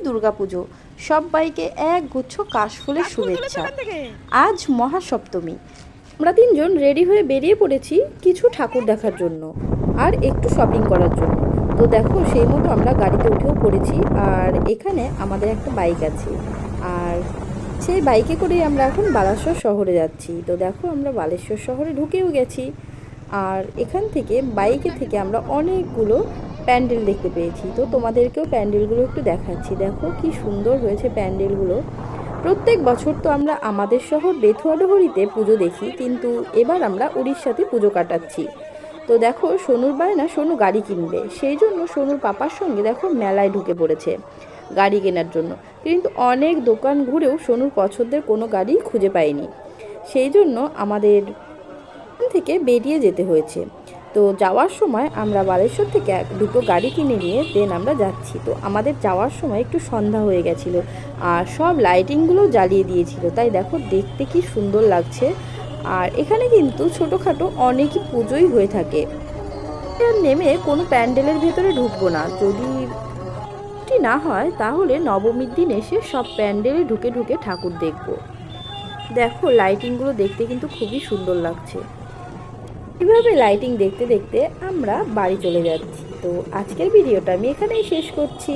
দুর্গাপুজো। সবাইকে এক গুচ্ছ কাশফুলের শুভেচ্ছা। আজ মহাসপ্তমী। আমরা তিনজন রেডি হয়ে বেরিয়ে পড়েছি কিছু ঠাকুর দেখার জন্য আর একটু শপিং করার জন্য। তো দেখো সেই মতো আমরা গাড়িতে উঠেও পড়েছি। আর এখানে আমাদের একটা বাইক আছে, আর সেই বাইকে করেই আমরা এখন বালেশ্বর শহরে যাচ্ছি। তো দেখো আমরা বালেশ্বর শহরে ঢুকেও গেছি। আর এখান থেকে বাইকে থেকে আমরা অনেকগুলো প্যান্ডেল দেখতে পেয়েছি। তো তোমাদেরকেও প্যান্ডেলগুলো একটু দেখাচ্ছি। দেখো কি সুন্দর হয়েছে প্যান্ডেলগুলো। প্রত্যেক বছর তো আমরা আমাদের শহর বেথুয়াডহরিতে পুজো দেখি, কিন্তু এবার আমরা উড়িষ্যাতে পুজো কাটাচ্ছি। তো দেখো সোনুর বায়না সোনু গাড়ি কিনবে, সেই জন্য সোনুর পাপার সঙ্গে দেখো মেলায় ঢুকে পড়েছে গাড়ি কেনার জন্য। কিন্তু অনেক দোকান ঘুরেও সোনুর পছন্দের কোনো গাড়ি খুঁজে পায়নি, সেই জন্য আমাদের থেকে বেরিয়ে যেতে হয়েছে। তো যাওয়ার সময় আমরা বালেশ্বর থেকে দুটো গাড়ি কিনে নিয়ে দেন আমরা যাচ্ছি। তো আমাদের যাওয়ার সময় একটু সন্ধ্যা হয়ে গেছিলো আর সব লাইটিংগুলো জ্বালিয়ে দিয়েছিল, তাই দেখো দেখতে কি সুন্দর লাগছে। আর এখানে কিন্তু ছোটোখাটো অনেকই পুজোই হয়ে থাকে। নেমে কোনো প্যান্ডেলের ভেতরে ঢুকবো না, যদি না হয় তাহলে নবমীর দিন এসে সব প্যান্ডেলে ঢুকে ঢুকে ঠাকুর দেখব। দেখো লাইটিংগুলো দেখতে কিন্তু খুবই সুন্দর লাগছে। এভাবে লাইটিং দেখতে দেখতে আমরা বাড়ি চলে যাচ্ছি। তো আজকের ভিডিওটা আমি এখানেই শেষ করছি।